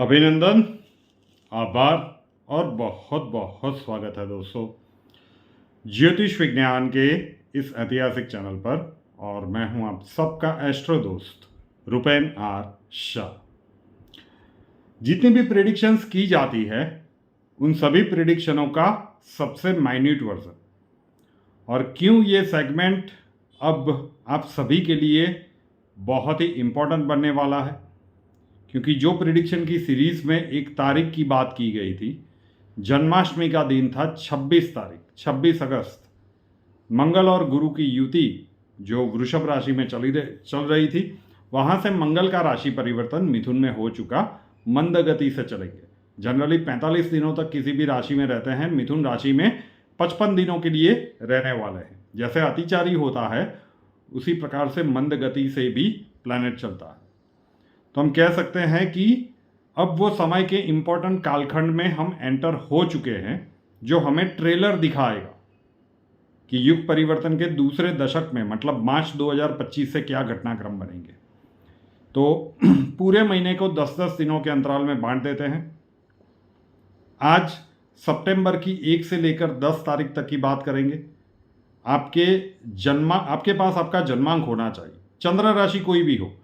अभिनंदन, आभार और बहुत बहुत स्वागत है दोस्तों ज्योतिष विज्ञान के इस ऐतिहासिक चैनल पर। और मैं हूं आप सबका एस्ट्रो दोस्त रुपेन आर शाह। जितनी भी प्रेडिक्शंस की जाती है उन सभी प्रेडिक्शनों का सबसे माइन्यूट वर्जन। और क्यों ये सेगमेंट अब आप सभी के लिए बहुत ही इम्पोर्टेंट बनने वाला है, क्योंकि जो प्रिडिक्शन की सीरीज में एक तारीख की बात की गई थी, जन्माष्टमी का दिन था 26 अगस्त। मंगल और गुरु की युति जो वृषभ राशि में चल रही थी, वहां से मंगल का राशि परिवर्तन मिथुन में हो चुका, मंद गति से चलेंगे। जनरली 45 दिनों तक किसी भी राशि में रहते हैं, मिथुन राशि में 55 दिनों के लिए रहने वाले हैं। जैसे अतिचारी होता है उसी प्रकार से मंद गति से भी प्लैनेट चलता है। तो हम कह सकते हैं कि अब वो समय के इंपॉर्टेंट कालखंड में हम एंटर हो चुके हैं, जो हमें ट्रेलर दिखाएगा कि युग परिवर्तन के दूसरे दशक में, मतलब मार्च 2025 से क्या घटनाक्रम बनेंगे। तो पूरे महीने को 10-10 दिनों के अंतराल में बांट देते हैं। आज सितंबर की 1 से लेकर 10 तारीख तक की बात करेंगे। आपके पास आपका जन्मांक होना चाहिए, चंद्र राशि कोई भी हो।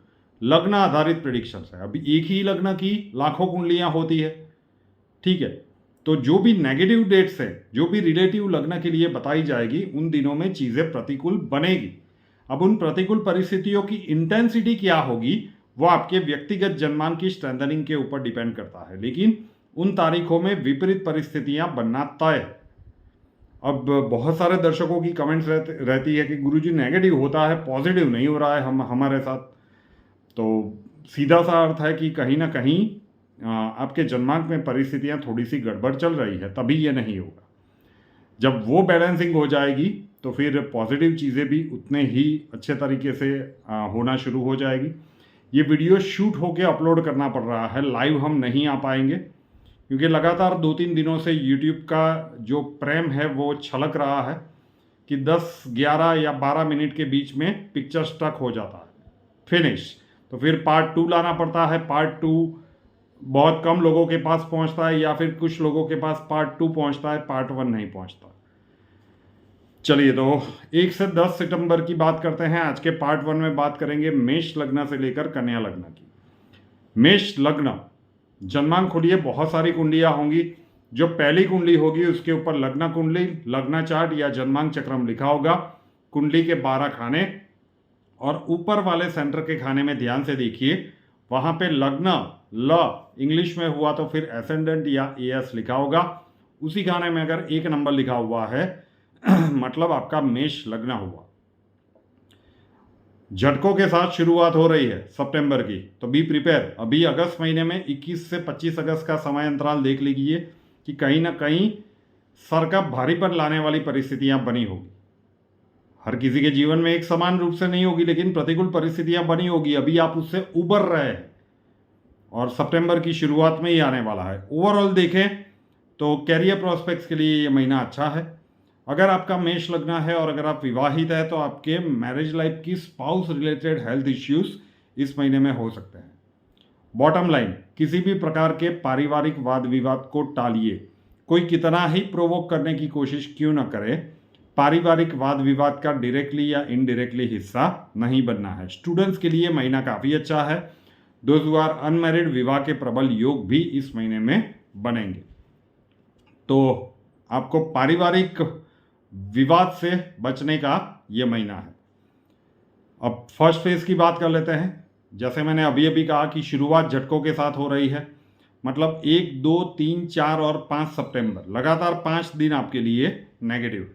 लग्न आधारित प्रेडिक्शन है। अभी एक ही लग्न की लाखों कुंडलियां होती है, ठीक है। तो जो भी नेगेटिव डेट्स है, जो भी रिलेटिव लग्न के लिए बताई जाएगी, उन दिनों में चीजें प्रतिकूल बनेगी। अब उन प्रतिकूल परिस्थितियों की इंटेंसिटी क्या होगी वो आपके व्यक्तिगत जन्मांक की स्ट्रेंथनिंग के ऊपर डिपेंड करता है, लेकिन उन तारीखों में विपरीत परिस्थितियां बनना तय है। अब बहुत सारे दर्शकों की कमेंट्स रहती है कि गुरुजी नेगेटिव होता है, पॉजिटिव नहीं हो रहा है हमारे साथ। तो सीधा सा अर्थ है कि कहीं ना कहीं आपके जन्मांक में परिस्थितियां थोड़ी सी गड़बड़ चल रही है, तभी ये नहीं होगा। जब वो बैलेंसिंग हो जाएगी तो फिर पॉजिटिव चीज़ें भी उतने ही अच्छे तरीके से होना शुरू हो जाएगी। ये वीडियो शूट होके अपलोड करना पड़ रहा है, लाइव हम नहीं आ पाएंगे, क्योंकि लगातार 2-3 दिनों से यूट्यूब का जो प्रेम है वो छलक रहा है कि 10, 11 या 12 मिनट के बीच में पिक्चर स्टक हो जाता है, फिनिश। तो फिर पार्ट 2 लाना पड़ता है। पार्ट 2 बहुत कम लोगों के पास पहुंचता है, या फिर कुछ लोगों के पास पार्ट 2 पहुंचता है, पार्ट 1 नहीं पहुंचता। चलिए, तो 1 से 10 सितंबर की बात करते हैं। आज के पार्ट 1 में बात करेंगे मेष लग्न से लेकर कन्या लग्न की। मेष लग्न जन्मांक खोलिए, बहुत सारी कुंडलियां होंगी। जो पहली कुंडली होगी उसके ऊपर लग्न कुंडली, लग्न चार्ट या जन्मांक चक्रम लिखा होगा। कुंडली के 12 खाने, और ऊपर वाले सेंटर के खाने में ध्यान से देखिए, वहां पे लग्न ल इंग्लिश में हुआ तो फिर एसेंडेंट या एएस लिखा होगा। उसी खाने में अगर 1 नंबर लिखा हुआ है मतलब आपका मेष लग्न हुआ। झटकों के साथ शुरुआत हो रही है सितंबर की, तो बी प्रिपेयर। अभी अगस्त महीने में 21 से 25 अगस्त का समय अंतराल देख लीजिए कि कहीं ना कहीं सर का भारीपन लाने वाली परिस्थितियां बनी होगी। हर किसी के जीवन में एक समान रूप से नहीं होगी, लेकिन प्रतिकूल परिस्थितियां बनी होगी। अभी आप उससे उबर रहे हैं और सितंबर की शुरुआत में ही आने वाला है। ओवरऑल देखें तो कैरियर प्रोस्पेक्ट्स के लिए ये महीना अच्छा है। अगर आपका मेष लग्न है और अगर आप विवाहित है तो आपके मैरिज लाइफ की स्पाउस रिलेटेड हेल्थ इश्यूज इस महीने में हो सकते हैं। बॉटम लाइन, किसी भी प्रकार के पारिवारिक वाद विवाद को टालिए। कोई कितना ही प्रोवोक करने की कोशिश क्यों न करे, पारिवारिक वाद विवाद का डायरेक्टली या इनडायरेक्टली हिस्सा नहीं बनना है। स्टूडेंट्स के लिए महीना काफ़ी अच्छा है। दोज हू आर अनमैरिड, विवाह के प्रबल योग भी इस महीने में बनेंगे। तो आपको पारिवारिक विवाद से बचने का ये महीना है। अब फर्स्ट फेज की बात कर लेते हैं। जैसे मैंने अभी अभी कहा कि शुरुआत झटकों के साथ हो रही है, मतलब 1, 2, 3, 4 और 5 सितंबर, लगातार 5 दिन आपके लिए नेगेटिव।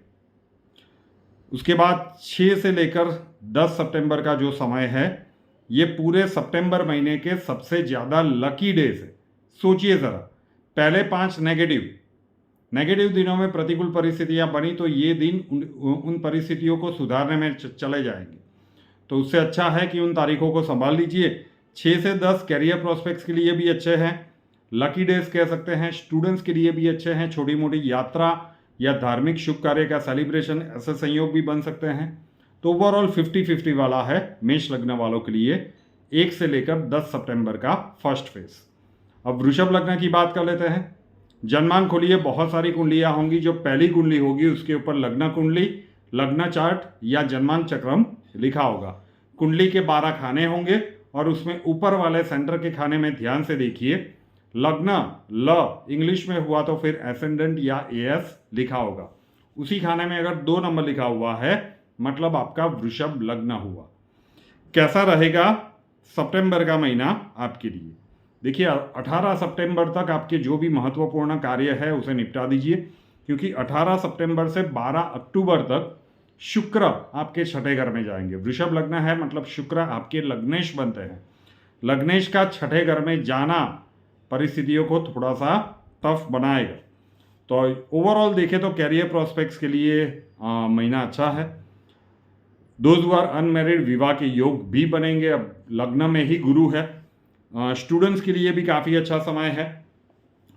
उसके बाद 6 से लेकर 10 सितंबर का जो समय है, ये पूरे सितंबर महीने के सबसे ज़्यादा लकी डेज है। सोचिए ज़रा, पहले 5 नेगेटिव दिनों में प्रतिकूल परिस्थितियां बनी, तो ये दिन उन परिस्थितियों को सुधारने में चले जाएंगे। तो उससे अच्छा है कि उन तारीखों को संभाल लीजिए। 6 से 10 कैरियर प्रोस्पेक्ट्स के लिए भी अच्छे हैं, लकी डेज कह सकते हैं। स्टूडेंट्स के लिए भी अच्छे हैं। छोटी मोटी यात्रा या धार्मिक शुभ कार्य का सेलिब्रेशन, ऐसे संयोग भी बन सकते हैं। तो ओवरऑल 50-50 वाला है मेष लग्न वालों के लिए 1 से लेकर 10 सितंबर का फर्स्ट फेज। अब वृषभ लग्न की बात कर लेते हैं। जन्मांक खोलिए, बहुत सारी कुंडलियां होंगी। जो पहली कुंडली होगी उसके ऊपर लग्न कुंडली, लग्न चार्ट या जन्मांक चक्रम लिखा होगा। कुंडली के 12 खाने होंगे और उसमें ऊपर वाले सेंटर के खाने में ध्यान से देखिए, लग्न ल इंग्लिश में हुआ तो फिर एसेंडेंट या एएस लिखा होगा। उसी खाने में अगर 2 नंबर लिखा हुआ है मतलब आपका वृषभ लग्न हुआ। कैसा रहेगा सितंबर का महीना आपके लिए? देखिए 18 सितंबर तक आपके जो भी महत्वपूर्ण कार्य है उसे निपटा दीजिए, क्योंकि 18 सितंबर से 12 अक्टूबर तक शुक्र आपके छठे घर में जाएंगे। वृषभ लग्न है मतलब शुक्र आपके लग्नेश बनते हैं। लग्नेश का छठे घर में जाना परिस्थितियों को थोड़ा सा टफ बनाएगा। तो ओवरऑल देखें तो कैरियर प्रोस्पेक्ट्स के लिए महीना अच्छा है। दोज हु आर अनमैरिड, विवाह के योग भी बनेंगे। अब लग्न में ही गुरु है। स्टूडेंट्स के लिए भी काफ़ी अच्छा समय है।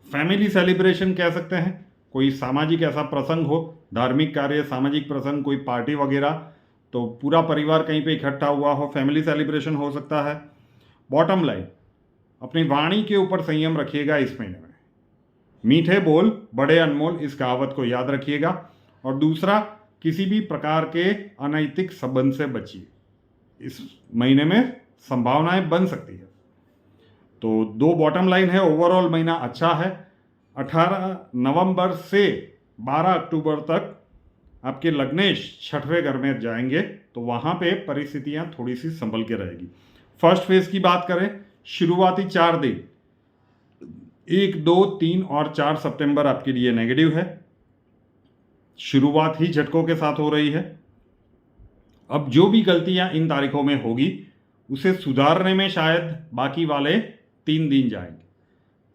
फैमिली सेलिब्रेशन कह सकते हैं, कोई सामाजिक ऐसा प्रसंग हो, धार्मिक कार्य, सामाजिक प्रसंग, कोई पार्टी वगैरह, तो पूरा परिवार कहीं पे इकट्ठा हुआ हो, फैमिली सेलिब्रेशन हो सकता है। बॉटम लाइन, अपनी वाणी के ऊपर संयम रखिएगा इस महीने में। मीठे बोल बड़े अनमोल, इस कहावत को याद रखिएगा। और दूसरा, किसी भी प्रकार के अनैतिक संबंध से बचिए। इस महीने में संभावनाएं बन सकती है। तो 2 बॉटम लाइन है। ओवरऑल महीना अच्छा है। 18 नवंबर से 12 अक्टूबर तक आपके लग्नेश छठवें घर में जाएंगे, तो वहाँ पे परिस्थितियाँ थोड़ी सी संभल के रहेगी। फर्स्ट फेज की बात करें, शुरुआती 4 दिन 1, 2, 3 और 4 सितंबर आपके लिए नेगेटिव है। शुरुआत ही झटकों के साथ हो रही है। अब जो भी गलतियां इन तारीखों में होगी उसे सुधारने में शायद बाकी वाले 3 दिन जाएंगे।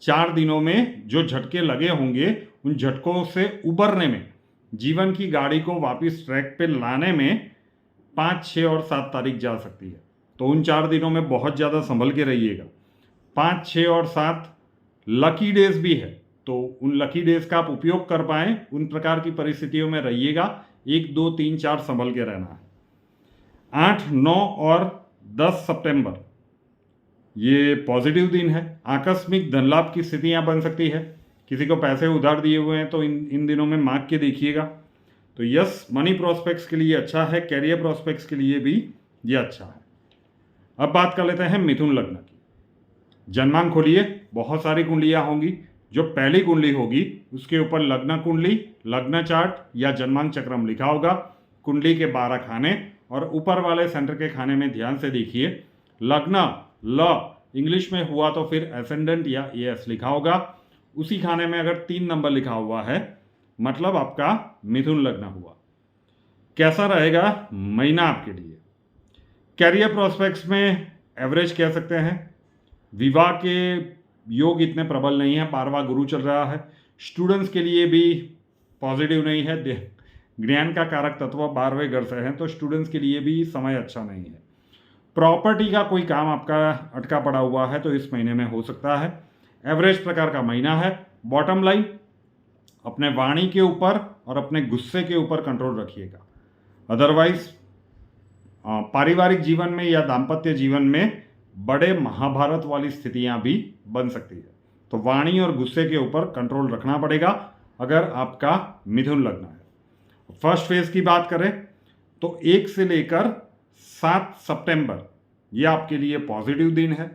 4 दिनों में जो झटके लगे होंगे उन झटकों से उबरने में, जीवन की गाड़ी को वापस ट्रैक पे लाने में 5, 6 और 7 तारीख जा सकती है। तो उन 4 दिनों में बहुत ज़्यादा संभल के रहिएगा। 5, 6 और 7 लकी डेज भी है, तो उन लकी डेज का आप उपयोग कर पाएं, उन प्रकार की परिस्थितियों में रहिएगा। 1, 2, 3, 4 संभल के रहना है। 8, 9 और 10 सितंबर ये पॉजिटिव दिन है। आकस्मिक धन लाभ की स्थितियां बन सकती है। किसी को पैसे उधार दिए हुए हैं तो इन दिनों में मांग के देखिएगा। तो यस, मनी प्रोस्पेक्ट्स के लिए अच्छा है, कैरियर प्रोस्पेक्ट्स के लिए भी ये अच्छा है। अब बात कर लेते हैं मिथुन लग्न की। जन्मांक खोलिए, बहुत सारी कुंडलियां होंगी। जो पहली कुंडली होगी उसके ऊपर लग्न कुंडली, लग्न चार्ट या जन्मांक चक्रम लिखा होगा। कुंडली के 12 खाने और ऊपर वाले सेंटर के खाने में ध्यान से देखिए, लग्न ल इंग्लिश में हुआ तो फिर एसेंडेंट या एएस लिखा होगा। उसी खाने में अगर 3 नंबर लिखा हुआ है मतलब आपका मिथुन लग्न हुआ। कैसा रहेगा महीना आपके लिए? कैरियर प्रोस्पेक्ट्स में एवरेज कह सकते हैं। विवाह के योग इतने प्रबल नहीं है, 12वां गुरु चल रहा है। स्टूडेंट्स के लिए भी पॉजिटिव नहीं है। ज्ञान का कारक तत्व 12वें घर से है, तो स्टूडेंट्स के लिए भी समय अच्छा नहीं है। प्रॉपर्टी का कोई काम आपका अटका पड़ा हुआ है तो इस महीने में हो सकता है। एवरेज प्रकार का महीना है। बॉटम लाइन, अपने वाणी के ऊपर और अपने गुस्से के ऊपर कंट्रोल रखिएगा। अदरवाइज पारिवारिक जीवन में या दाम्पत्य जीवन में बड़े महाभारत वाली स्थितियां भी बन सकती है। तो वाणी और गुस्से के ऊपर कंट्रोल रखना पड़ेगा अगर आपका मिथुन लग्न है। फर्स्ट फेज की बात करें तो 1 से लेकर 7 सितंबर ये आपके लिए पॉजिटिव दिन है।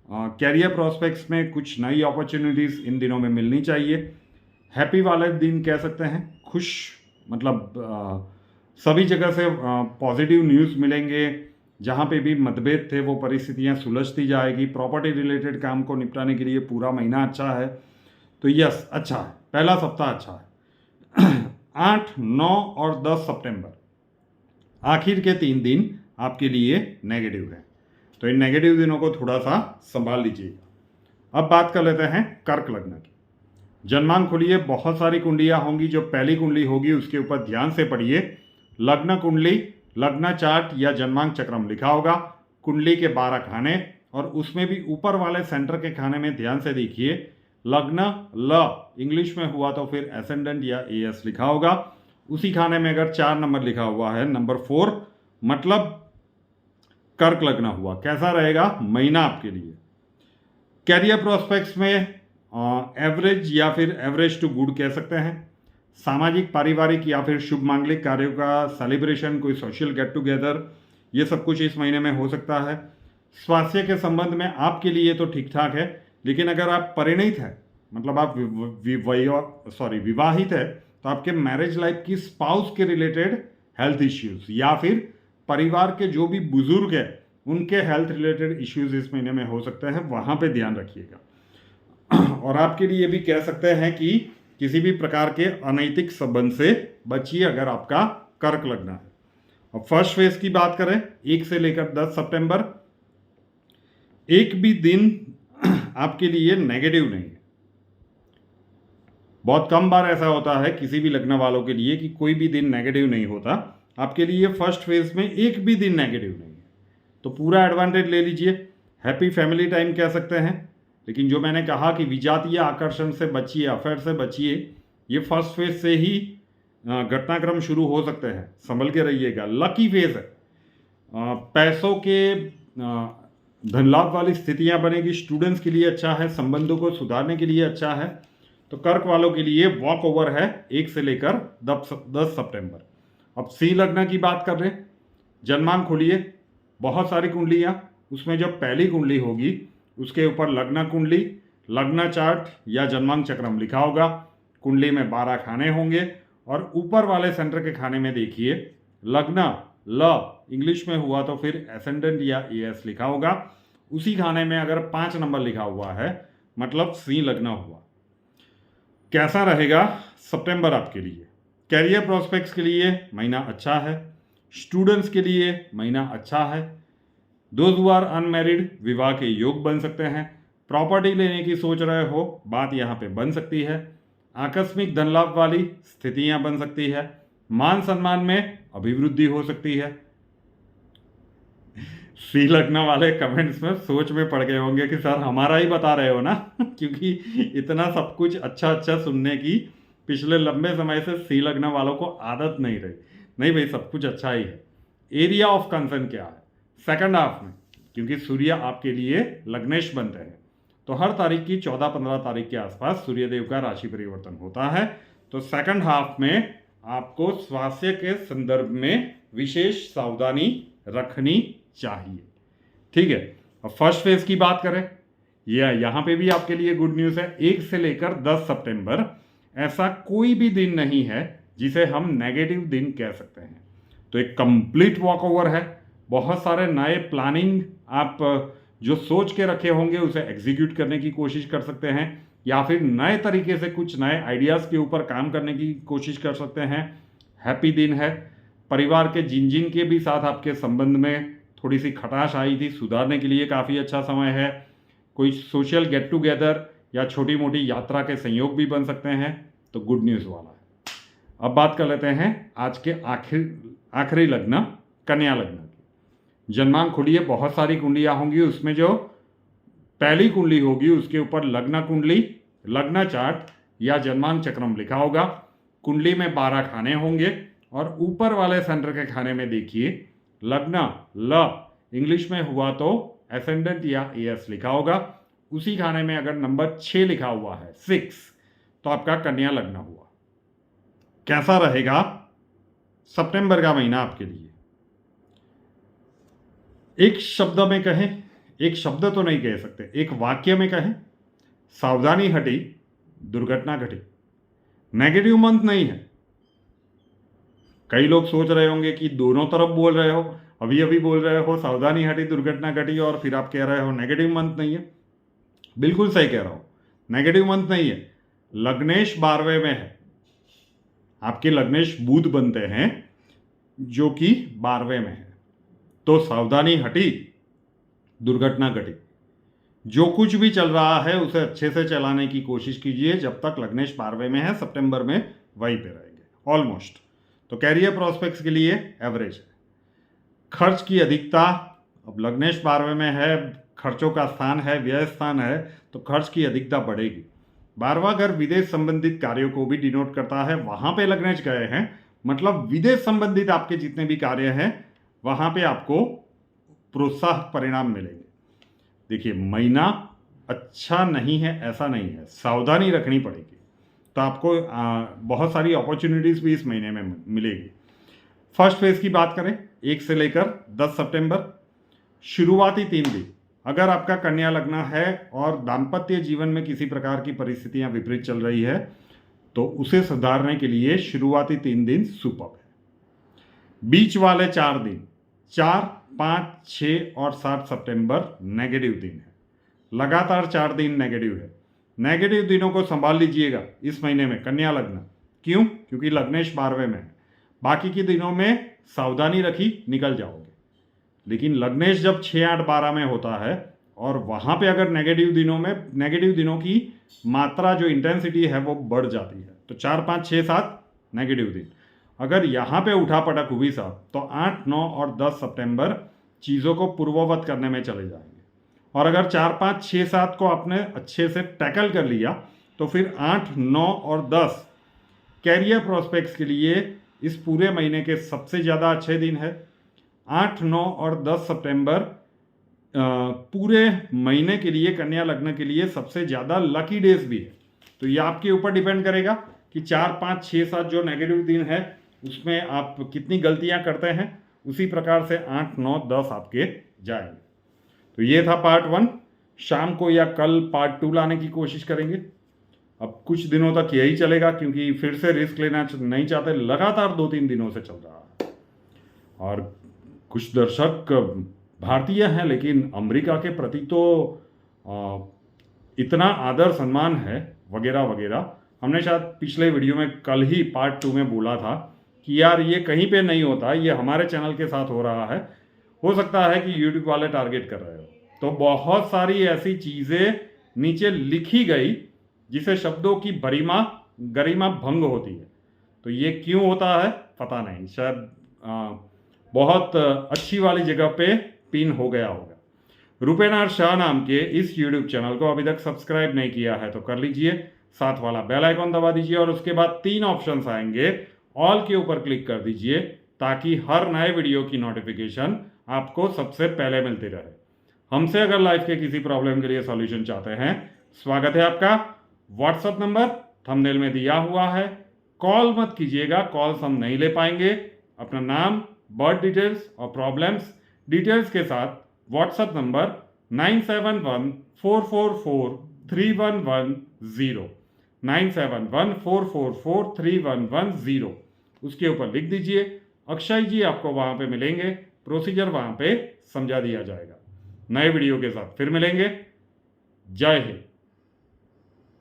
कैरियर प्रोस्पेक्ट्स में कुछ नई अपॉर्चुनिटीज़ इन दिनों में मिलनी चाहिए। हैप्पी वाले दिन कह सकते हैं, खुश मतलब सभी जगह से पॉजिटिव न्यूज़ मिलेंगे। जहाँ पे भी मतभेद थे वो परिस्थितियाँ सुलझती जाएगी। प्रॉपर्टी रिलेटेड काम को निपटाने के लिए पूरा महीना अच्छा है। तो यस, अच्छा है, पहला सप्ताह अच्छा है। 8, 9 और 10 सितंबर आखिर के 3 दिन आपके लिए नेगेटिव है, तो इन नेगेटिव दिनों को थोड़ा सा संभाल लीजिएगा। अब बात कर लेते हैं कर्क लग्न की। जन्मांक खोलिए, बहुत सारी कुंडलियां होंगी। जो पहली कुंडली होगी उसके ऊपर ध्यान से पढ़िए, लग्न कुंडली, लग्न चार्ट या जन्मांक चक्रम लिखा होगा। कुंडली के 12 खाने और उसमें भी ऊपर वाले सेंटर के खाने में ध्यान से देखिए, लग्न ल इंग्लिश में हुआ तो फिर एसेंडेंट या एएस लिखा होगा। उसी खाने में अगर 4 नंबर लिखा हुआ है, नंबर 4, मतलब कर्क लग्न हुआ। कैसा रहेगा महीना आपके लिए? कैरियर प्रोस्पेक्ट्स में एवरेज या फिर एवरेज टू गुड कह सकते हैं। सामाजिक, पारिवारिक या फिर शुभ मांगलिक कार्यों का सेलिब्रेशन, कोई सोशल गेट टुगेदर, ये सब कुछ इस महीने में हो सकता है। स्वास्थ्य के संबंध में आपके लिए तो ठीक ठाक है, लेकिन अगर आप परिणीत हैं, मतलब आप विवाहित है, तो आपके मैरिज लाइफ की स्पाउस के रिलेटेड हेल्थ इश्यूज या फिर परिवार के जो भी बुजुर्ग है उनके हेल्थ रिलेटेड इश्यूज इस महीने में हो सकते हैं, वहां पे ध्यान रखिएगा। और आपके लिए भी कह सकते हैं कि किसी भी प्रकार के अनैतिक संबंध से बचिए अगर आपका कर्क लगना है। और फर्स्ट फेज की बात करें, 1 से लेकर 10 सितंबर, एक भी दिन आपके लिए नेगेटिव नहीं है। बहुत कम बार ऐसा होता है किसी भी लग्न वालों के लिए कि कोई भी दिन नेगेटिव नहीं होता। आपके लिए फर्स्ट फेज में एक भी दिन नेगेटिव नहीं है, तो पूरा एडवांटेज ले लीजिए। हैप्पी फैमिली टाइम कह सकते हैं। लेकिन जो मैंने कहा कि विजातीय आकर्षण से बचिए, अफेयर से बचिए, ये फर्स्ट फेज से ही घटनाक्रम शुरू हो सकते हैं, संभल के रहिएगा। लकी फेज है, पैसों के धन लाभ वाली स्थितियां बनेगी। स्टूडेंट्स के लिए अच्छा है, संबंधों को सुधारने के लिए अच्छा है। तो कर्क वालों के लिए वॉक ओवर है 1 से लेकर 10 सितंबर। अब सी लग्न की बात कर रहे हैं, जन्मांक खोलिए, बहुत सारी कुंडलियां, उसमें जो पहली कुंडली होगी उसके ऊपर लग्न कुंडली, लग्न चार्ट या जन्मांक चक्रम लिखा होगा। कुंडली में 12 खाने होंगे और ऊपर वाले सेंटर के खाने में देखिए लग्न ल इंग्लिश में हुआ तो फिर एसेंडेंट या एएस लिखा होगा। उसी खाने में अगर 5 नंबर लिखा हुआ है मतलब सी लग्न हुआ। कैसा रहेगा सितंबर आपके लिए? कैरियर प्रोस्पेक्ट्स के लिए महीना अच्छा है। स्टूडेंट्स के लिए महीना अच्छा है। दोज हू आर अनमैरिड, विवाह के योग बन सकते हैं। प्रॉपर्टी लेने की सोच रहे हो, बात यहाँ पे बन सकती है। आकस्मिक धन लाभ वाली स्थितियां बन सकती है। मान सम्मान में अभिवृद्धि हो सकती है। सी लग्न वाले कमेंट्स में सोच में पड़ गए होंगे कि सर हमारा ही बता रहे हो ना क्योंकि इतना सब कुछ अच्छा अच्छा सुनने की पिछले लंबे समय से सी लग्न वालों को आदत नहीं रही। नहीं भाई, सब कुछ अच्छा ही है। एरिया ऑफ कंसर्न क्या है सेकंड हाफ में? क्योंकि सूर्य आपके लिए लग्नेश बनते हैं, तो हर तारीख की 14-15 तारीख के आसपास सूर्यदेव का राशि परिवर्तन होता है। तो सेकंड हाफ में आपको स्वास्थ्य के संदर्भ में विशेष सावधानी रखनी चाहिए, ठीक है। अब फर्स्ट फेज की बात करें, यहां पे भी आपके लिए गुड न्यूज है। 1 से लेकर 10 सितंबर ऐसा कोई भी दिन नहीं है जिसे हम नेगेटिव दिन कह सकते हैं। तो एक कंप्लीट वॉक ओवर है। बहुत सारे नए प्लानिंग आप जो सोच के रखे होंगे उसे एग्जीक्यूट करने की कोशिश कर सकते हैं, या फिर नए तरीके से कुछ नए आइडियाज़ के ऊपर काम करने की कोशिश कर सकते हैं। हैप्पी दिन है। परिवार के जिन जिन के भी साथ आपके संबंध में थोड़ी सी खटाश आई थी, सुधारने के लिए काफ़ी अच्छा समय है। कोई सोशल गेट टुगेदर या छोटी मोटी यात्रा के संयोग भी बन सकते हैं, तो गुड न्यूज़ वाला है। अब बात कर लेते हैं आज के आखिरी लग्न कन्या लग्न की। जन्मांक खोलिए, बहुत सारी कुंडलियाँ होंगी, उसमें जो पहली कुंडली होगी उसके ऊपर लग्न कुंडली, लग्न चार्ट या जन्मांक चक्रम लिखा होगा। कुंडली में 12 खाने होंगे और ऊपर वाले सेंटर के खाने में देखिए लग्न ल इंग्लिश में हुआ तो एसेंडेंट या एएस लिखा होगा। उसी खाने में अगर नंबर 6 लिखा हुआ है 6, तो आपका कन्या लग्न हुआ। कैसा रहेगा सितंबर का महीना आपके लिए? एक शब्द में कहें, एक शब्द तो नहीं कह सकते, एक वाक्य में कहें, सावधानी हटी दुर्घटना घटी। नेगेटिव मंथ नहीं है। कई लोग सोच रहे होंगे कि दोनों तरफ बोल रहे हो, अभी अभी बोल रहे हो सावधानी हटी दुर्घटना घटी और फिर आप कह रहे हो नेगेटिव मंथ नहीं है। बिल्कुल सही कह रहा हूं, नेगेटिव मंथ नहीं है। लग्नेश 12वें में है, आपके लग्नेश बुध बनते हैं जो कि 12वें में है। तो सावधानी हटी दुर्घटना घटी। जो कुछ भी चल रहा है उसे अच्छे से चलाने की कोशिश कीजिए जब तक लग्नेश 12वें में है। सितंबर में वहीं पे रहेंगे ऑलमोस्ट। तो कैरियर प्रोस्पेक्ट्स के लिए एवरेज है। खर्च की अधिकता, अब लग्नेश 12वें में है, खर्चों का स्थान है, व्यय स्थान है, तो खर्च की अधिकता बढ़ेगी। 12वां घर विदेश संबंधित कार्यों को भी डिनोट करता है। वहां पे लग्नेश गए हैं, मतलब विदेश संबंधित आपके जितने भी कार्य हैं वहां पे आपको प्रोत्साहक परिणाम मिलेंगे। देखिए महीना अच्छा नहीं है ऐसा नहीं है, सावधानी रखनी पड़ेगी। तो आपको बहुत सारी अपॉर्चुनिटीज़ भी इस महीने में मिलेगी। फर्स्ट फेज की बात करें 1 से लेकर 10 सितंबर, शुरुआती 3 दिन अगर आपका कन्या लग्न है और दाम्पत्य जीवन में किसी प्रकार की परिस्थितियां विपरीत चल रही है तो उसे सुधारने के लिए शुरुआती 3 दिन सुपर्ब है। बीच वाले 4 दिन 4, 5, 6 और 7 सितंबर नेगेटिव दिन है। लगातार 4 दिन नेगेटिव है। नेगेटिव दिनों को संभाल लीजिएगा इस महीने में कन्या लग्न। क्यों? क्योंकि लग्नेश 12वें में है। बाकी के दिनों में सावधानी रखी निकल जाओगे, लेकिन लग्नेश जब 6, 8, 12 में होता है और वहाँ पे अगर नेगेटिव दिनों की मात्रा जो इंटेंसिटी है वो बढ़ जाती है। तो 4, 5, 6, 7 नेगेटिव दिन अगर यहाँ पे उठा पटक हुई साहब तो 8, 9 और 10 सितंबर चीज़ों को पूर्ववत करने में चले जाएंगे। और अगर 4, 5, 6, 7 को आपने अच्छे से टैकल कर लिया तो फिर 8, 9 और 10 कैरियर प्रोस्पेक्ट्स के लिए इस पूरे महीने के सबसे ज़्यादा अच्छे दिन है। 8, 9 और 10 सितंबर पूरे महीने के लिए कन्या लग्न के लिए सबसे ज़्यादा लकी डेज भी है। तो ये आपके ऊपर डिपेंड करेगा कि 4, 5, 6, 7 जो नेगेटिव दिन है उसमें आप कितनी गलतियां करते हैं, उसी प्रकार से 8, 9, 10 आपके जाएंगे। तो ये था पार्ट 1। शाम को या कल पार्ट 2 लाने की कोशिश करेंगे। अब कुछ दिनों तक यही चलेगा क्योंकि फिर से रिस्क लेना नहीं चाहते। लगातार 2-3 दिनों से चल रहा है और कुछ दर्शक भारतीय हैं लेकिन अमेरिका के प्रति तो इतना आदर सम्मान है वगैरह वगैरह। हमने शायद पिछले वीडियो में कल ही पार्ट 2 में बोला था कि यार ये कहीं पे नहीं होता, ये हमारे चैनल के साथ हो रहा है। हो सकता है कि यूट्यूब वाले टारगेट कर रहे हो। तो बहुत सारी ऐसी चीज़ें नीचे लिखी गई जिसे शब्दों की गरिमा भंग होती है। तो ये क्यों होता है पता नहीं, शायद बहुत अच्छी वाली जगह पे पिन हो गया होगा। रूपेनार शाह नाम के इस यूट्यूब चैनल को अभी तक सब्सक्राइब नहीं किया है तो कर लीजिए, साथ वाला बेल आइकॉन दबा दीजिए और उसके बाद 3 ऑप्शंस आएंगे, ऑल के ऊपर क्लिक कर दीजिए ताकि हर नए वीडियो की नोटिफिकेशन आपको सबसे पहले मिलती रहे। हमसे अगर लाइफ के किसी प्रॉब्लम के लिए सॉल्यूशन चाहते हैं, स्वागत है आपका। व्हाट्सएप नंबर थंबनेल में दिया हुआ है। कॉल मत कीजिएगा, कॉल्स हम नहीं ले पाएंगे। अपना नाम, बर्थ डिटेल्स और प्रॉब्लम्स डिटेल्स के साथ व्हाट्सएप नंबर 9714443110 9714443110 उसके ऊपर लिख दीजिए। अक्षय जी आपको वहां पे मिलेंगे, प्रोसीजर वहां पे समझा दिया जाएगा। नए वीडियो के साथ फिर मिलेंगे। जय हिंद।